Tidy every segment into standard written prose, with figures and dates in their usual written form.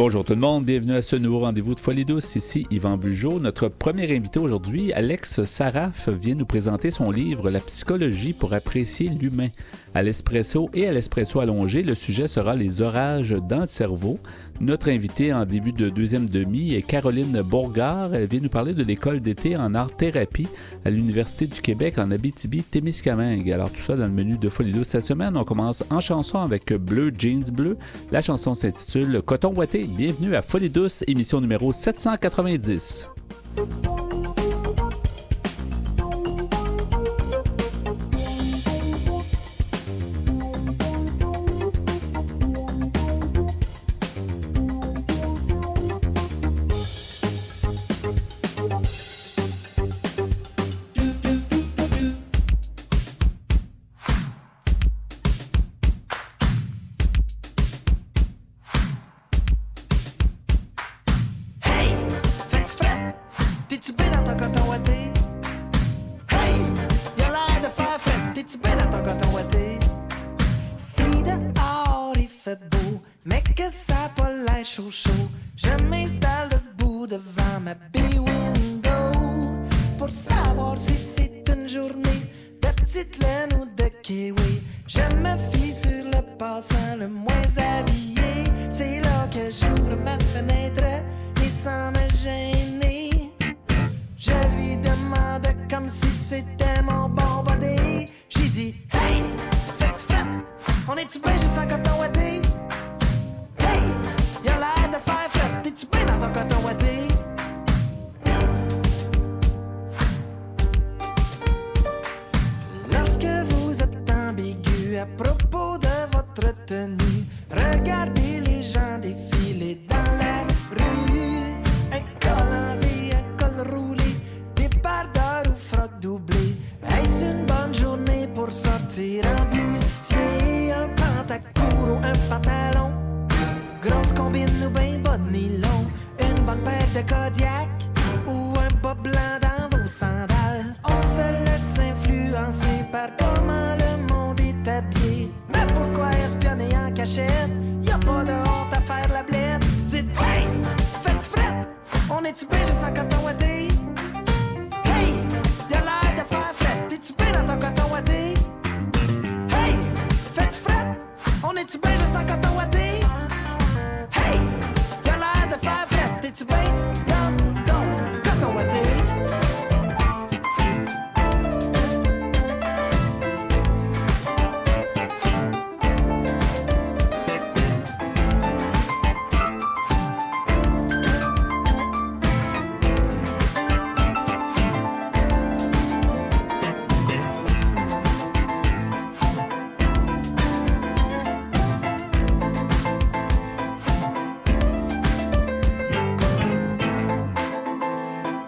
Bonjour tout le monde, bienvenue à ce nouveau rendez-vous de Folie douce. Ici Yvan Bugeaud. Notre premier invité aujourd'hui, Alex Saraf, vient nous présenter son livre « La psychologie pour apprécier l'humain ». À l'espresso et à l'espresso allongé, le sujet sera les orages dans le cerveau. Notre invitée en début de deuxième demi est Caroline Bourgard. Elle vient nous parler de l'école d'été en art-thérapie à l'Université du Québec en Abitibi-Témiscamingue. Alors tout ça dans le menu de Folie douce cette semaine. On commence en chanson avec Bleu Jeans Bleu. La chanson s'intitule « Coton ouaté ». Bienvenue à Folie douce, émission numéro 790.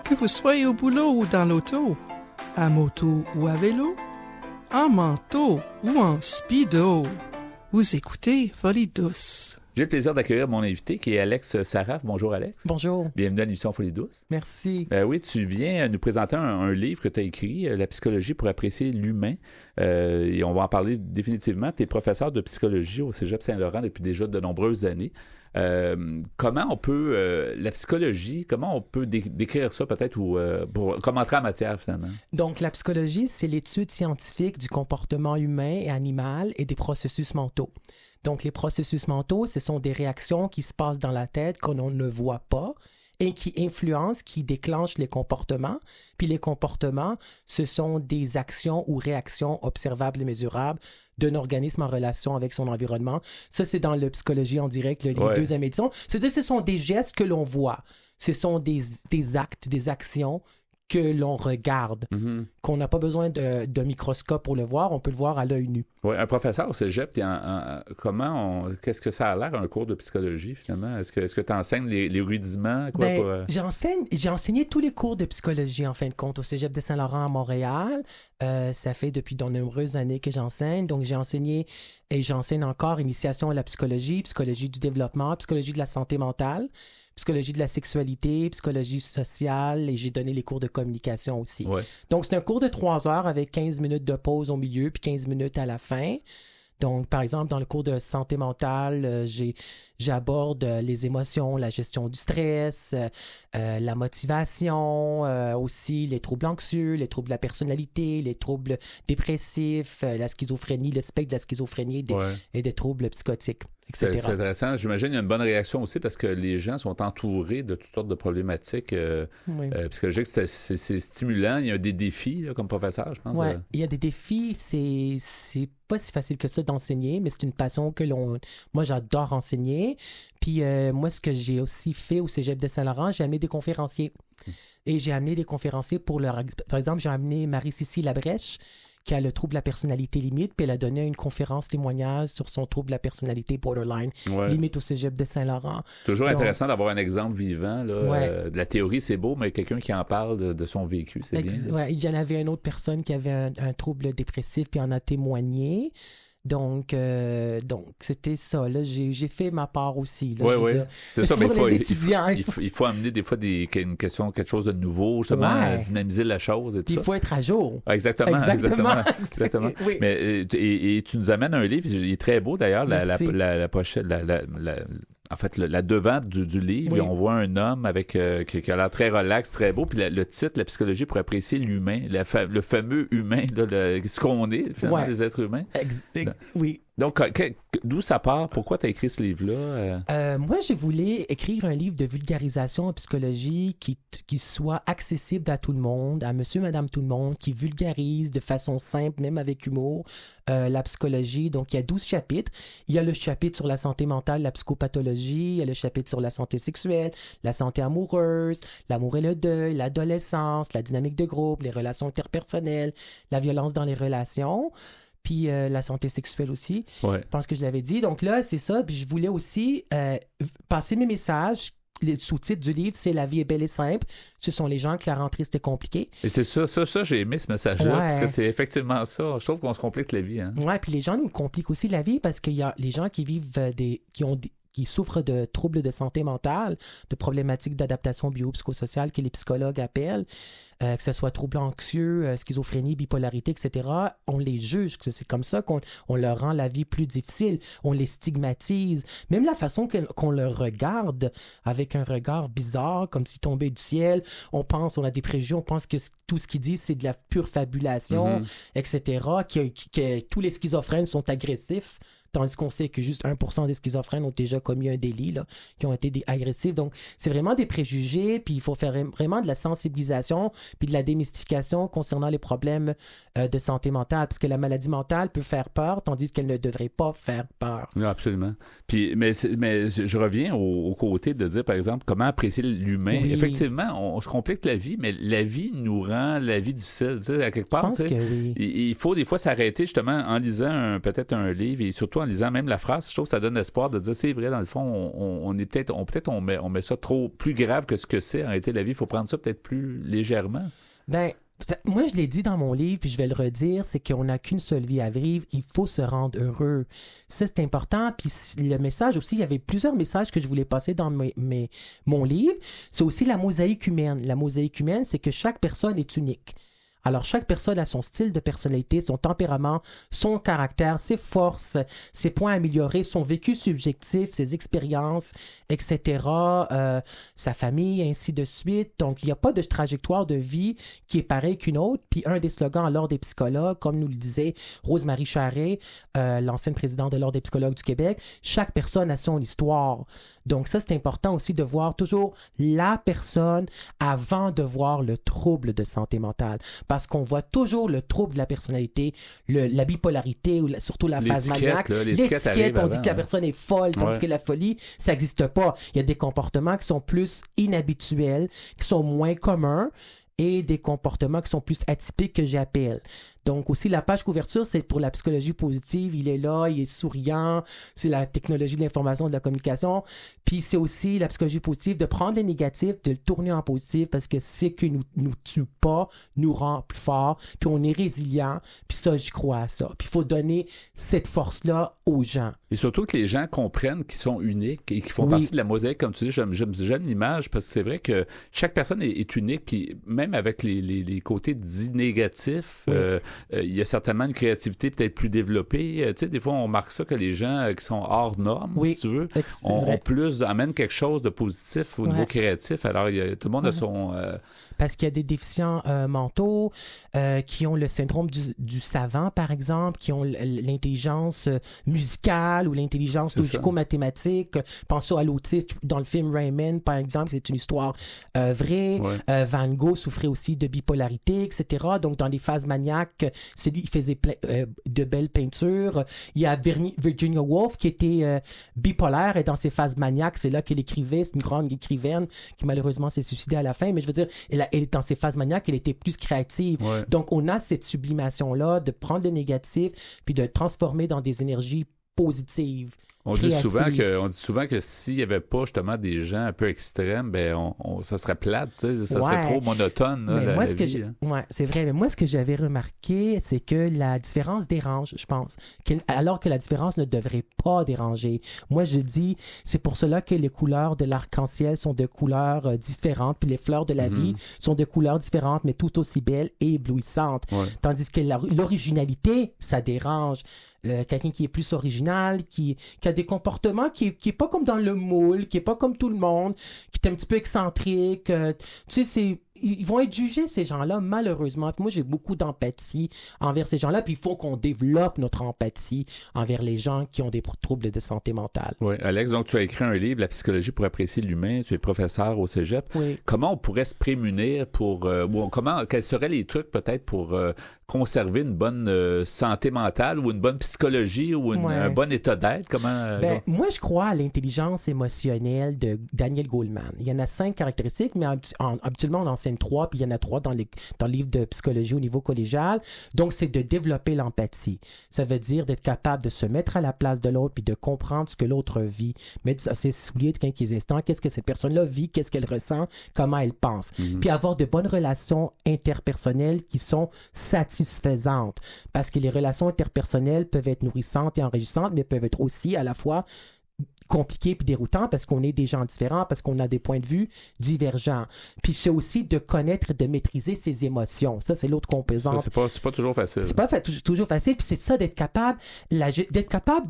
Que vous soyez au boulot ou dans l'auto, à moto ou à vélo, en manteau ou en speedo, vous écoutez Folie douce. J'ai le plaisir d'accueillir mon invité qui est Alex Saraf. Bonjour Alex. Bonjour. Bienvenue à l'émission Folie douce. Merci. Oui, tu viens nous présenter un livre que tu as écrit, La psychologie pour apprécier l'humain. Et on va en parler définitivement. Tu es professeur de psychologie au Cégep Saint-Laurent depuis déjà de nombreuses années. Comment on peut, la psychologie, comment on peut décrire ça peut-être ou pour commenter en matière finalement? Donc, la psychologie, c'est l'étude scientifique du comportement humain et animal et des processus mentaux. Donc, les processus mentaux, ce sont des réactions qui se passent dans la tête qu'on ne voit pas et qui influencent, qui déclenchent les comportements. Puis les comportements, ce sont des actions ou réactions observables et mesurables d'un organisme en relation avec son environnement. Ça, c'est dans le Psychologie en direct, le livre deuxième édition. C'est-à-dire, ce sont des gestes que l'on voit. Ce sont des actes, des actions que l'on regarde, qu'on n'a pas besoin de microscope pour le voir, on peut le voir à l'œil nu. Oui, un professeur au cégep, qu'est-ce que ça a l'air un cours de psychologie finalement? Est-ce que tu enseignes les rudiments? J'ai enseigné tous les cours de psychologie en fin de compte au cégep de Saint-Laurent à Montréal. Ça fait depuis de nombreuses années que j'enseigne. Donc j'ai enseigné et j'enseigne encore initiation à la psychologie, psychologie du développement, psychologie de la santé mentale, psychologie de la sexualité, psychologie sociale, et j'ai donné les cours de communication aussi. Ouais. Donc, c'est un cours de 3 heures avec 15 minutes de pause au milieu, puis 15 minutes à la fin. Donc, par exemple, dans le cours de santé mentale, j'aborde les émotions, la gestion du stress, la motivation, aussi les troubles anxieux, les troubles de la personnalité, les troubles dépressifs, la schizophrénie, le spectre de la schizophrénie et des troubles psychotiques, etc. C'est intéressant. J'imagine qu'il y a une bonne réaction aussi parce que les gens sont entourés de toutes sortes de problématiques psychologiques. C'est stimulant. Il y a des défis là, comme professeur, je pense. Oui, il y a des défis. C'est pas si facile que ça d'enseigner, mais c'est une passion moi, j'adore enseigner. Puis moi, ce que j'ai aussi fait au Cégep de Saint-Laurent, j'ai amené des conférenciers. Et j'ai amené des conférenciers par exemple, j'ai amené Marie-Cécile Labrèche, qui a le trouble de la personnalité limite, puis elle a donné une conférence témoignage sur son trouble de la personnalité borderline, limite au Cégep de Saint-Laurent. Toujours intéressant d'avoir un exemple vivant. Là. La théorie, c'est beau, mais quelqu'un qui en parle de son vécu, c'est bien. Ouais, il y en avait une autre personne qui avait un trouble dépressif, puis en a témoigné. Donc, c'était ça. Là, j'ai fait ma part aussi. Oui. C'est ça, mais il faut amener des fois une question, quelque chose de nouveau, justement, dynamiser la chose et tout ça. Il faut être à jour. Exactement. Oui. Mais, et tu nous amènes un livre, il est très beau d'ailleurs, la pochette, en fait, la devant du livre, et on voit un homme avec qui a l'air très relax, très beau. Puis le titre, La psychologie pour apprécier l'humain, le fameux humain, là, ce qu'on est, finalement, les êtres humains. Oui. Donc, d'où ça part? Pourquoi tu as écrit ce livre-là? Moi, je voulais écrire un livre de vulgarisation en psychologie qui soit accessible à tout le monde, à monsieur, madame, tout le monde, qui vulgarise de façon simple, même avec humour, la psychologie. Donc, il y a 12 chapitres. Il y a le chapitre sur la santé mentale, la psychopathologie. Il y a le chapitre sur la santé sexuelle, la santé amoureuse, l'amour et le deuil, l'adolescence, la dynamique de groupe, les relations interpersonnelles, la violence dans les relations. Puis la santé sexuelle aussi. Je pense que je l'avais dit. Donc là, c'est ça. Puis je voulais aussi passer mes messages. Le sous-titre du livre, c'est « La vie est belle et simple ». Ce sont les gens que la rentrée, c'était compliqué. Et c'est ça, j'ai aimé ce message-là, parce que c'est effectivement ça. Je trouve qu'on se complique la vie. Hein? Oui, puis les gens nous compliquent aussi la vie parce qu'il y a les gens qui vivent qui souffrent de troubles de santé mentale, de problématiques d'adaptation biopsychosociale que les psychologues appellent, que ce soit troubles anxieux, schizophrénie, bipolarité, etc., on les juge. C'est comme ça qu'on leur rend la vie plus difficile. On les stigmatise. Même la façon qu'on leur regarde avec un regard bizarre, comme s'ils tombaient du ciel. On a des préjugés, on pense que tout ce qu'ils disent, c'est de la pure fabulation, etc., que tous les schizophrènes sont agressifs. Tandis qu'on sait que juste 1% des schizophrènes ont déjà commis un délit, là, qui ont été agressifs. Donc, c'est vraiment des préjugés, puis il faut faire vraiment de la sensibilisation, puis de la démystification concernant les problèmes de santé mentale, parce que la maladie mentale peut faire peur, tandis qu'elle ne devrait pas faire peur. Oui, absolument. Puis, mais je reviens au côté de dire, par exemple, comment apprécier l'humain. Oui. Effectivement, on se complique la vie, mais la vie nous rend la vie difficile. Tu sais, à quelque part, il faut des fois s'arrêter justement en lisant peut-être un livre, et surtout en lisant même la phrase, je trouve que ça donne l'espoir de dire c'est vrai, dans le fond, on est on met ça trop plus grave que ce que c'est. En réalité, la vie, il faut prendre ça peut-être plus légèrement. Moi, je l'ai dit dans mon livre, puis je vais le redire, c'est qu'on n'a qu'une seule vie à vivre, il faut se rendre heureux. Ça, c'est important. Puis le message aussi, il y avait plusieurs messages que je voulais passer dans mon livre. C'est aussi la mosaïque humaine. La mosaïque humaine, c'est que chaque personne est unique. Alors, chaque personne a son style de personnalité, son tempérament, son caractère, ses forces, ses points améliorés, son vécu subjectif, ses expériences, etc., sa famille, ainsi de suite. Donc, il n'y a pas de trajectoire de vie qui est pareille qu'une autre. Puis, un des slogans à l'Ordre des psychologues, comme nous le disait Rose-Marie Charest, l'ancienne présidente de l'Ordre des psychologues du Québec, chaque personne a son histoire. Donc, ça, c'est important aussi de voir toujours la personne avant de voir le trouble de santé mentale. Parce qu'on voit toujours le trouble de la personnalité, la bipolarité ou surtout la phase maniaque. L'étiquette, on dit que la personne est folle, tandis que la folie, ça n'existe pas. Il y a des comportements qui sont plus inhabituels, qui sont moins communs, et des comportements qui sont plus atypiques que j'appelle. Donc aussi, la page couverture, c'est pour la psychologie positive. Il est là, il est souriant. C'est la technologie de l'information, de la communication. Puis c'est aussi la psychologie positive, de prendre les négatifs, de le tourner en positif, parce que c'est que nous tue pas, nous rend plus fort, puis on est résilient. Puis ça, j'y crois à ça. Puis il faut donner cette force-là aux gens. Et surtout que les gens comprennent qu'ils sont uniques et qu'ils font partie de la mosaïque, comme tu dis. J'aime l'image, parce que c'est vrai que chaque personne est unique, puis même avec les côtés dits négatifs, il y a certainement une créativité peut-être plus développée. Tu sais, des fois, on remarque ça que les gens qui sont hors normes, si tu veux, amènent quelque chose de positif au niveau créatif. Alors, tout le monde a son... Parce qu'il y a des déficients mentaux qui ont le syndrome du savant, par exemple, qui ont l'intelligence musicale ou l'intelligence logico-mathématique. Pensons à l'autiste dans le film Rayman, par exemple, c'est une histoire vraie. Ouais. Van Gogh souffrait aussi de bipolarité, etc. Donc, dans les phases maniaques, c'est lui qui faisait de belles peintures. Il y a Virginia Woolf qui était bipolaire et dans ses phases maniaques, c'est là qu'elle écrivait. C'est une grande écrivaine qui malheureusement s'est suicidée à la fin. Mais je veux dire, elle dans ses phases maniaques, elle était plus créative. Ouais. Donc, on a cette sublimation-là de prendre le négatif puis de le transformer dans des énergies positives. On dit souvent que s'il n'y avait pas justement des gens un peu extrêmes, ben ça serait plate, ça serait trop monotone. Là, moi, c'est vrai. Mais moi, ce que j'avais remarqué, c'est que la différence dérange, je pense. Alors que la différence ne devrait pas déranger. Moi, je dis, c'est pour cela que les couleurs de l'arc-en-ciel sont de couleurs différentes, puis les fleurs de la vie sont de couleurs différentes, mais tout aussi belles et éblouissantes. Ouais. Tandis que l'originalité, ça dérange. Quelqu'un qui est plus original, qui a des comportements qui est pas comme dans le moule, qui est pas comme tout le monde, qui est un petit peu excentrique. Tu sais, ils vont être jugés, ces gens-là, malheureusement. Puis moi, j'ai beaucoup d'empathie envers ces gens-là. Puis il faut qu'on développe notre empathie envers les gens qui ont des troubles de santé mentale. Oui, Alex, donc tu as écrit un livre, La psychologie pour apprécier l'humain. Tu es professeur au Cégep. Oui. Comment on pourrait se prémunir quels seraient les trucs peut-être pour conserver une bonne santé mentale ou une bonne psychologie ou un bon état d'être? Moi, je crois à l'intelligence émotionnelle de Daniel Goleman. Il y en a 5 caractéristiques, mais habituellement, on enseigne 3, puis il y en a 3 dans le livre de psychologie au niveau collégial. Donc, c'est de développer l'empathie. Ça veut dire d'être capable de se mettre à la place de l'autre puis de comprendre ce que l'autre vit. Mettre à ses souliers de quelques instants, qu'est-ce que cette personne-là vit, qu'est-ce qu'elle ressent, comment elle pense. Puis avoir de bonnes relations interpersonnelles qui sont satisfaisantes. Parce que les relations interpersonnelles peuvent être nourrissantes et enrichissantes, mais peuvent être aussi à la fois compliqué puis déroutant parce qu'on est des gens différents, parce qu'on a des points de vue divergents. Puis c'est aussi de connaître et de maîtriser ses émotions. Ça, c'est l'autre composante. Ça, c'est pas toujours facile. C'est pas toujours facile, puis c'est ça d'être capable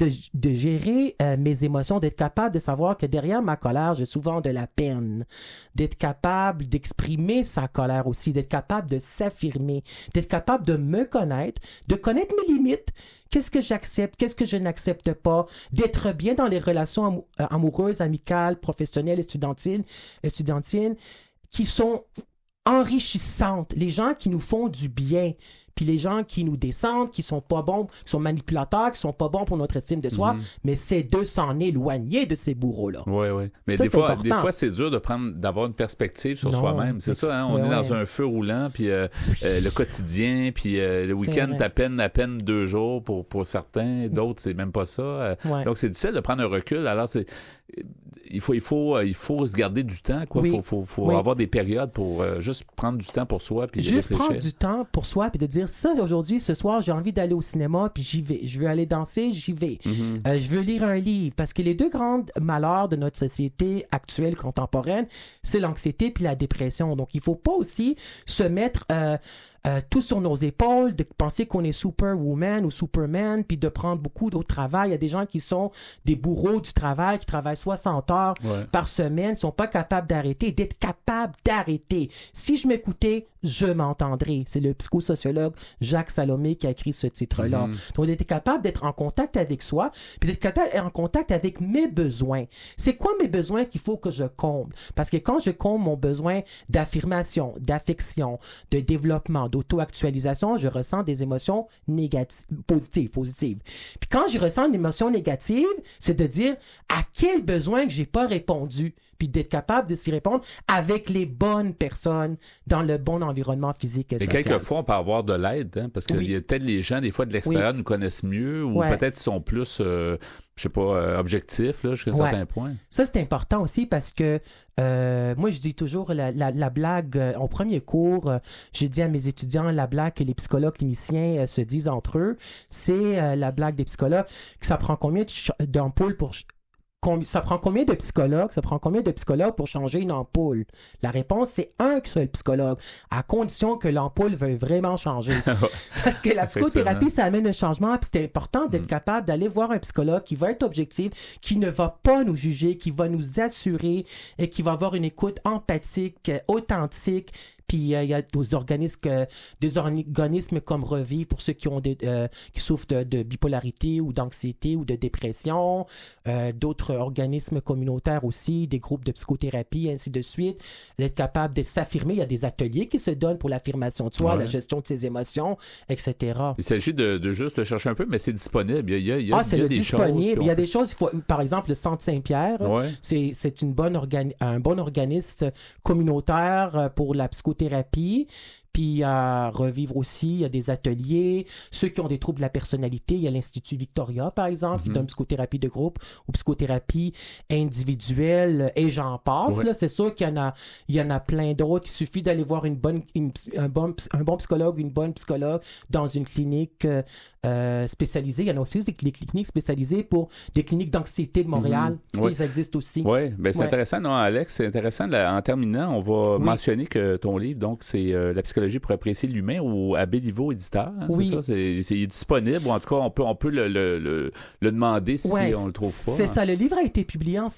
de gérer mes émotions, d'être capable de savoir que derrière ma colère, j'ai souvent de la peine. D'être capable d'exprimer sa colère aussi, d'être capable de s'affirmer, d'être capable de me connaître, de connaître mes limites. Qu'est-ce que j'accepte? Qu'est-ce que je n'accepte pas? D'être bien dans les relations amoureuses, amicales, professionnelles, estudiantines, qui sont enrichissantes. Les gens qui nous font du bien. Puis les gens qui nous descendent, qui sont pas bons, qui sont manipulateurs, qui sont pas bons pour notre estime de soi, mais c'est de s'en éloigner de ces bourreaux-là. Oui, oui. Mais ça, des fois, c'est dur d'avoir une perspective sur soi-même. C'est ça, hein? On est dans un feu roulant, puis le quotidien, puis le week-end, à peine 2 jours pour certains. D'autres, c'est même pas ça. Donc, c'est difficile de prendre un recul. Alors, il faut se garder du temps, quoi. Il faut avoir des périodes pour juste prendre du temps pour soi, puis juste réfléchir. Prendre du temps pour soi, puis de dire ça, aujourd'hui, ce soir, j'ai envie d'aller au cinéma, puis j'y vais. Je veux aller danser, j'y vais. Je veux lire un livre. Parce que les 2 grands malheurs de notre société actuelle, contemporaine, c'est l'anxiété puis la dépression. Donc, il faut pas aussi se mettre tout sur nos épaules, de penser qu'on est superwoman ou superman, puis de prendre beaucoup d'autres travail. Il y a des gens qui sont des bourreaux du travail, qui travaillent 60 heures par semaine, sont pas capables d'arrêter. D'être capable d'arrêter. Si je m'écoutais, je m'entendrais. C'est le psychosociologue Jacques Salomé qui a écrit ce titre-là. Donc, d'être capable d'être en contact avec soi, puis d'être capable d'être en contact avec mes besoins. C'est quoi mes besoins qu'il faut que je comble? Parce que quand je comble mon besoin d'affirmation, d'affection, de développement, d'auto-actualisation, je ressens des émotions négatives, positives. Puis quand je ressens une émotion négative, c'est de dire à quel besoin que j'ai pas répondu, puis d'être capable de s'y répondre avec les bonnes personnes dans le bon environnement physique et social. Et quelquefois, on peut avoir de l'aide, hein, parce qu'il y a peut-être les gens, des fois, de l'extérieur nous connaissent mieux, ou peut-être ils sont plus, je sais pas, objectifs, là, jusqu'à un certain point. Ça, c'est important aussi parce que moi, je dis toujours la blague, en premier cours, je dis à mes étudiants, la blague que les psychologues cliniciens se disent entre eux, c'est la blague des psychologues, que ça prend combien d'ampoules pour ça prend combien de psychologues? Ça prend combien de psychologues pour changer une ampoule? La réponse, c'est un seul psychologue, à condition que l'ampoule veuille vraiment changer. Parce que la psychothérapie, ça amène un changement, puis c'est important d'être capable d'aller voir un psychologue qui va être objectif, qui ne va pas nous juger, qui va nous assurer et qui va avoir une écoute empathique, authentique. Puis il y a des organismes comme Revivre pour ceux qui souffrent de bipolarité ou d'anxiété ou de dépression. D'autres organismes communautaires aussi, des groupes de psychothérapie, ainsi de suite. D'être capable de s'affirmer. Il y a des ateliers qui se donnent pour l'affirmation de soi, la gestion de ses émotions, etc. Il s'agit de juste chercher un peu, mais c'est disponible. Il y a des disponible. choses. Il y a des choses. Par exemple, le Centre Saint-Pierre, c'est un bon organisme communautaire pour la psychothérapie. Puis à Revivre aussi, il y a des ateliers. Ceux qui ont des troubles de la personnalité, il y a l'Institut Victoria, par exemple, qui donne psychothérapie de groupe ou psychothérapie individuelle, et j'en passe. Là, c'est sûr qu'il y en a plein d'autres. Il suffit d'aller voir un bon psychologue, une bonne psychologue dans une clinique spécialisée. Il y en a aussi des cliniques spécialisées pour des cliniques d'anxiété de Montréal. Ça existe aussi. Oui, ben c'est intéressant, non, Alex? C'est intéressant. En terminant, on va mentionner que ton livre, donc, c'est La psychologie pour apprécier l'humain à Béliveau Éditeur. Hein, c'est ça? C'est disponible, ou en tout cas, on peut le demander si on le trouve pas. C'est ça. Le livre a été publié en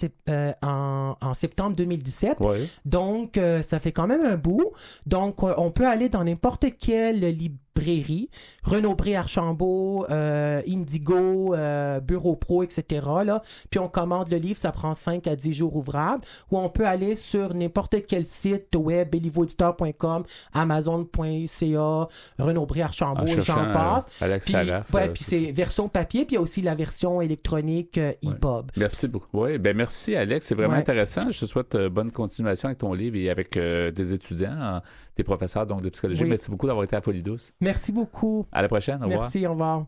septembre 2017. Donc, ça fait quand même un bout. Donc, on peut aller dans n'importe quelle librairie, Renaud-Bré, Archambault, Indigo, Bureau Pro, etc. Là. Puis on commande le livre, ça prend 5 à 10 jours ouvrables, ou on peut aller sur n'importe quel site web, bélivoediteur.com, amazon.ca, Renaud-Bré, Archambault, et j'en passe. Alex puis, Saraf, puis c'est version papier, puis il y a aussi la version électronique EPUB. Merci beaucoup. Merci Alex, c'est vraiment intéressant. Je te souhaite bonne continuation avec ton livre et avec des étudiants, tes professeurs donc de psychologie. Merci beaucoup d'avoir été à Folie Douce. Merci beaucoup. À la prochaine. Au revoir. Merci, au revoir.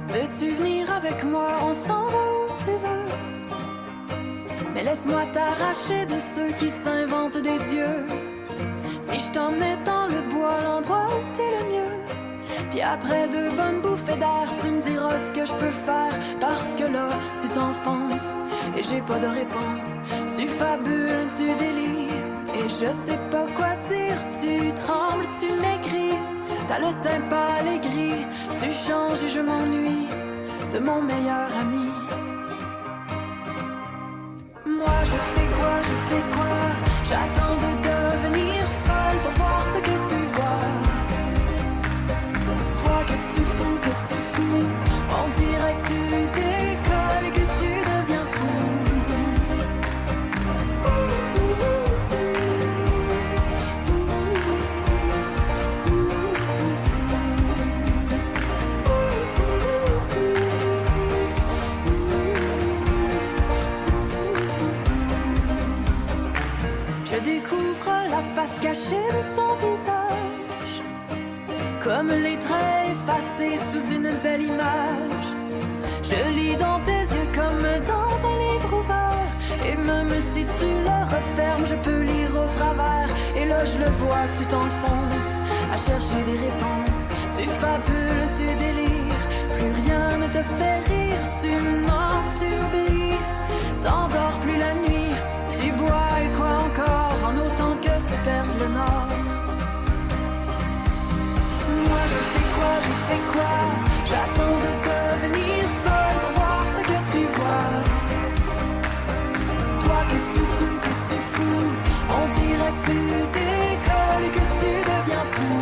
Veux-tu venir avec moi? On s'en va où tu veux. Mais laisse-moi t'arracher de ceux qui s'inventent des dieux. Si je t'emmène dans le bois, l'endroit où t'es le mieux. Puis après 2 bonnes bouffées d'air, tu me diras ce que je peux faire. Parce que là, tu t'enfonces et j'ai pas de réponse. Tu fabules, tu délires et je sais pas quoi dire. Tu trembles, tu maigris, t'as le teint pâle et gris. Tu changes et je m'ennuie de mon meilleur ami. Moi je fais quoi? J'attends de devenir folle pour voir ce que tu vois. Toi qu'est-ce que tu fous? On dirait que tu décolles et que tu deviens fou. Je découvre la face cachée de ton visage, comme les traits effacés sous une belle image. Je lis dans tes yeux comme dans un livre ouvert, et même si tu le refermes, je peux lire au travers. Et là je le vois, tu t'enfonces à chercher des réponses. Tu fabules, tu délires, plus rien ne te fait rire. Tu mens, tu oublies, t'endors plus la nuit. Tu bois et quoi encore, en autant que tu perdes le nord. Moi je fais quoi? J'attends de devenir folle pour voir ce que tu vois. Toi qu'est-ce que tu fous? On dirait que tu décolles et que tu deviens fou.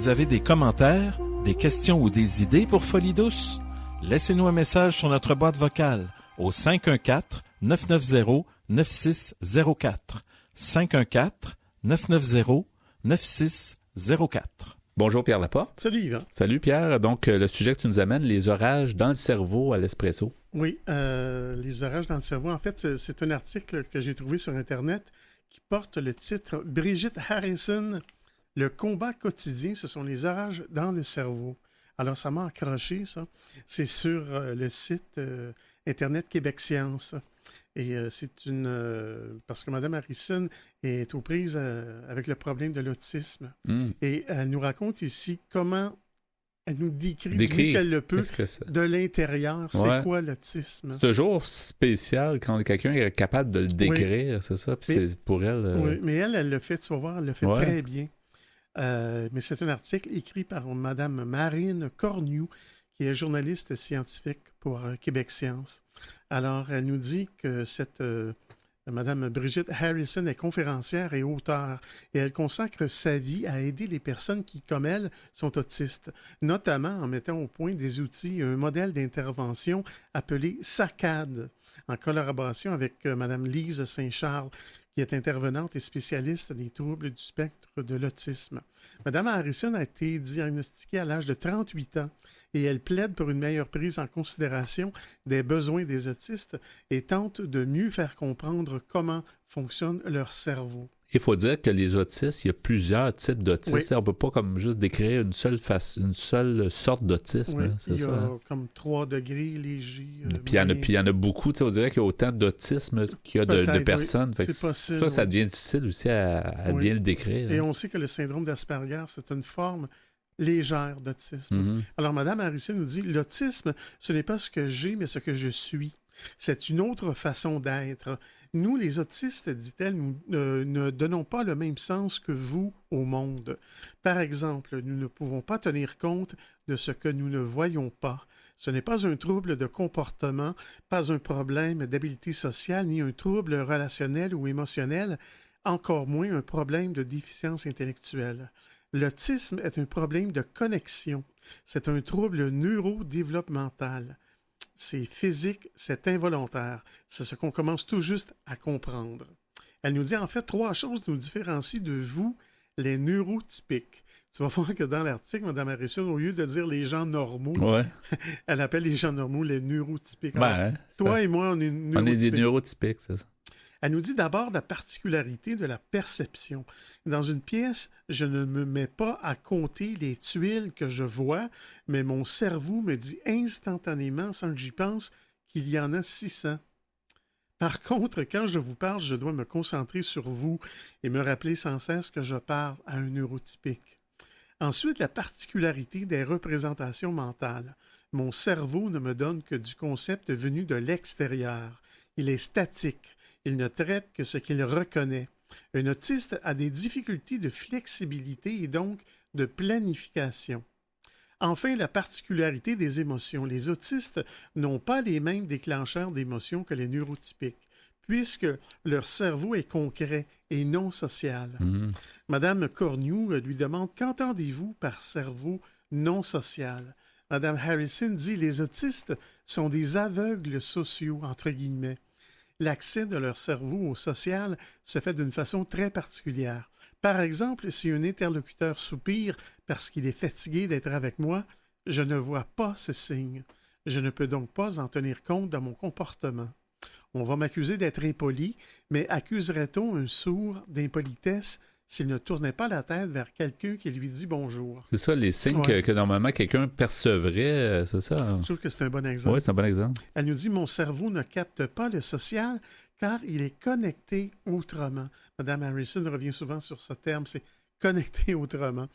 Vous avez des commentaires, des questions ou des idées pour Folie douce? Laissez-nous un message sur notre boîte vocale au 514-990-9604. 514-990-9604. Bonjour Pierre Laporte. Salut Yvan. Salut Pierre. Donc, le sujet que tu nous amènes, les orages dans le cerveau à l'espresso. Oui, les orages dans le cerveau. En fait, c'est un article que j'ai trouvé sur Internet qui porte le titre « Brigitte Harrison, le combat quotidien, ce sont les orages dans le cerveau ». Alors, ça m'a accroché, ça. C'est sur le site Internet Québec Science. Et c'est parce que Mme Harrison est aux prises avec le problème de l'autisme. Et elle nous raconte ici comment elle nous décrit du mieux qu'elle le peut de l'intérieur. C'est quoi l'autisme? C'est toujours spécial quand quelqu'un est capable de le décrire, c'est ça? Puis c'est pour elle... Oui, mais elle le fait, tu vas voir, elle le fait très bien. Mais c'est un article écrit par Mme Marine Cornu, qui est journaliste scientifique pour Québec Science. Alors, elle nous dit que Mme Brigitte Harrison est conférencière et auteure et elle consacre sa vie à aider les personnes qui, comme elle, sont autistes, notamment en mettant au point des outils et un modèle d'intervention appelé SACAD, en collaboration avec Mme Lise Saint-Charles, qui est intervenante et spécialiste des troubles du spectre de l'autisme. Mme Harrison a été diagnostiquée à l'âge de 38 ans et elle plaide pour une meilleure prise en considération des besoins des autistes et tente de mieux faire comprendre comment fonctionne leur cerveau. Il faut dire que les autistes, il y a plusieurs types d'autisme. Oui. On ne peut pas comme juste décrire une seule sorte d'autisme. Oui, Hein, c'est il y a ça, comme 3 degrés légers. Puis il y en a beaucoup. On dirait qu'il y a autant d'autisme qu'il y a de personnes. Oui. Fait C'est possible. Ça devient difficile aussi à bien le décrire. Et hein. on sait que le syndrome d'Asperger, c'est une forme légère d'autisme. Mm-hmm. Alors, Mme Harrison nous dit, l'autisme, ce n'est pas ce que j'ai, mais ce que je suis. C'est une autre façon d'être. Nous, les autistes, dit-elle, nous ne donnons pas le même sens que vous au monde. Par exemple, nous ne pouvons pas tenir compte de ce que nous ne voyons pas. Ce n'est pas un trouble de comportement, pas un problème d'habileté sociale, ni un trouble relationnel ou émotionnel, encore moins un problème de déficience intellectuelle. L'autisme est un problème de connexion. C'est un trouble neurodéveloppemental. C'est physique, c'est involontaire. C'est ce qu'on commence tout juste à comprendre. Elle nous dit en fait 3 choses nous différencient de vous, les neurotypiques. Tu vas voir que dans l'article, Mme Harrison, au lieu de dire les gens normaux, elle appelle les gens normaux les neurotypiques. Alors, toi et moi, on est neurotypiques. On est des neurotypiques, c'est ça. Elle nous dit d'abord la particularité de la perception. Dans une pièce, je ne me mets pas à compter les tuiles que je vois, mais mon cerveau me dit instantanément, sans que j'y pense, qu'il y en a 600. Par contre, quand je vous parle, je dois me concentrer sur vous et me rappeler sans cesse que je parle à un neurotypique. Ensuite, la particularité des représentations mentales. Mon cerveau ne me donne que du concept venu de l'extérieur. Il est statique. Il ne traite que ce qu'il reconnaît. Un autiste a des difficultés de flexibilité et donc de planification. Enfin, la particularité des émotions. Les autistes n'ont pas les mêmes déclencheurs d'émotions que les neurotypiques, puisque leur cerveau est concret et non social. Madame Cornu lui demande « Qu'entendez-vous par cerveau non social ?» Madame Harrison dit « Les autistes sont des aveugles sociaux, entre guillemets. L'accès de leur cerveau au social se fait d'une façon très particulière. Par exemple, si un interlocuteur soupire parce qu'il est fatigué d'être avec moi, je ne vois pas ce signe. Je ne peux donc pas en tenir compte dans mon comportement. On va m'accuser d'être impoli, mais accuserait-on un sourd d'impolitesse s'il ne tournait pas la tête vers quelqu'un qui lui dit bonjour? C'est ça, les signes que normalement quelqu'un percevrait, c'est ça? Je trouve que c'est un bon exemple. Oui, c'est un bon exemple. Elle nous dit « Mon cerveau ne capte pas le social car il est connecté autrement. » Mme Harrison revient souvent sur ce terme, c'est « connecté autrement ».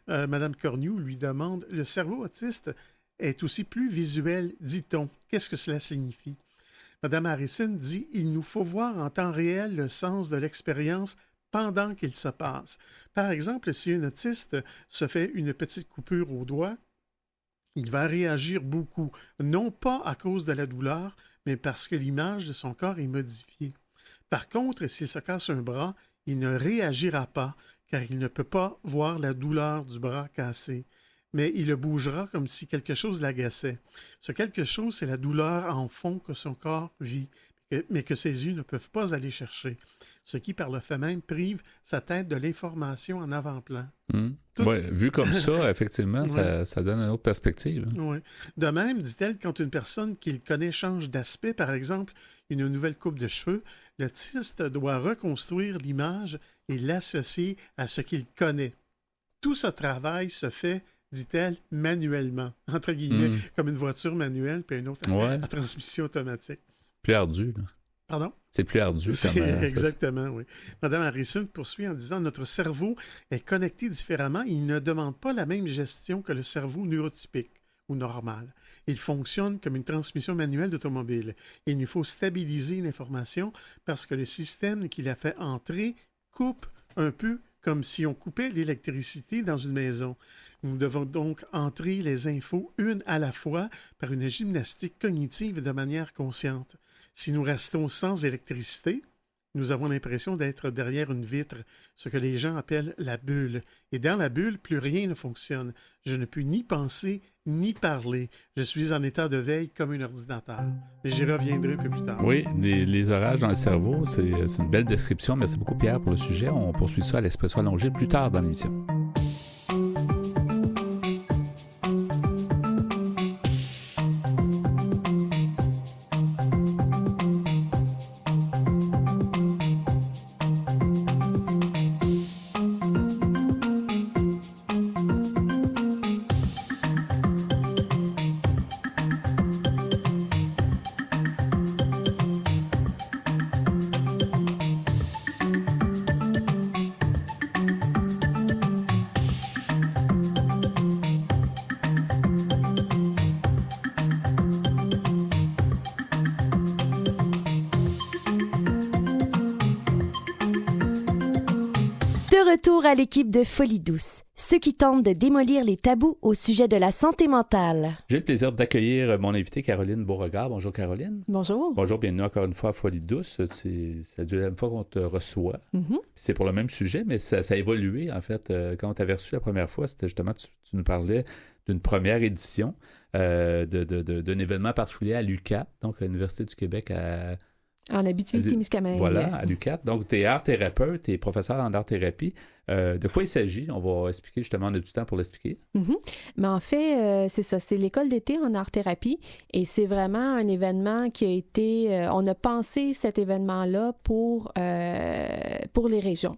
Mme Cornu lui demande « Le cerveau autiste est aussi plus visuel, dit-on. Qu'est-ce que cela signifie? » Mme Harrison dit « Il nous faut voir en temps réel le sens de l'expérience pendant qu'il se passe. Par exemple, si un autiste se fait une petite coupure au doigt, il va réagir beaucoup, non pas à cause de la douleur, mais parce que l'image de son corps est modifiée. Par contre, s'il se casse un bras, il ne réagira pas, car il ne peut pas voir la douleur du bras cassé, mais il le bougera comme si quelque chose l'agaçait. Ce quelque chose, c'est la douleur en fond que son corps vit, mais que ses yeux ne peuvent pas aller chercher, ce qui, par le fait même, prive sa tête de l'information en avant-plan. Oui, vu comme ça, effectivement, ça donne une autre perspective. Oui. De même, dit-elle, quand une personne qu'il connaît change d'aspect, par exemple, une nouvelle coupe de cheveux, l'autiste doit reconstruire l'image et l'associer à ce qu'il connaît. Tout ce travail se fait, dit-elle, manuellement, entre guillemets, comme une voiture manuelle puis une autre à transmission automatique. Plus ardu, là. Pardon? C'est plus ardu. Exactement, oui. Madame Harrison poursuit en disant « Notre cerveau est connecté différemment. Il ne demande pas la même gestion que le cerveau neurotypique ou normal. Il fonctionne comme une transmission manuelle d'automobile. Il nous faut stabiliser l'information parce que le système qui la fait entrer coupe un peu comme si on coupait l'électricité dans une maison. Nous devons donc entrer les infos une à la fois par une gymnastique cognitive de manière consciente. Si nous restons sans électricité, nous avons l'impression d'être derrière une vitre, ce que les gens appellent la bulle. Et dans la bulle, plus rien ne fonctionne. Je ne peux ni penser, ni parler. Je suis en état de veille comme un ordinateur. Mais j'y reviendrai un peu plus tard. Oui, les orages dans le cerveau, c'est une belle description. Merci beaucoup, Pierre, pour le sujet. On poursuit ça à l'Espresso allongé plus tard dans l'émission. Retour à l'équipe de Folie douce, ceux qui tentent de démolir les tabous au sujet de la santé mentale. J'ai le plaisir d'accueillir mon invitée Caroline Beauregard. Bonjour Caroline. Bonjour. Bonjour, bienvenue encore une fois à Folie douce. C'est la deuxième fois qu'on te reçoit. C'est pour le même sujet, mais ça a évolué en fait. Quand on t'avait reçu la première fois, c'était justement, tu nous parlais d'une première édition d'un événement particulier à l'UQAT, donc à l'Université du Québec en Abitibi-Témiscamingue. Voilà, à l'UQAT. Donc, tu es art-thérapeute, tu es professeur en art-thérapie. De quoi il s'agit? On va expliquer justement, on a du temps pour l'expliquer. Mais en fait, c'est ça, c'est l'école d'été en art-thérapie et c'est vraiment un événement qui a été... on a pensé cet événement-là pour les régions.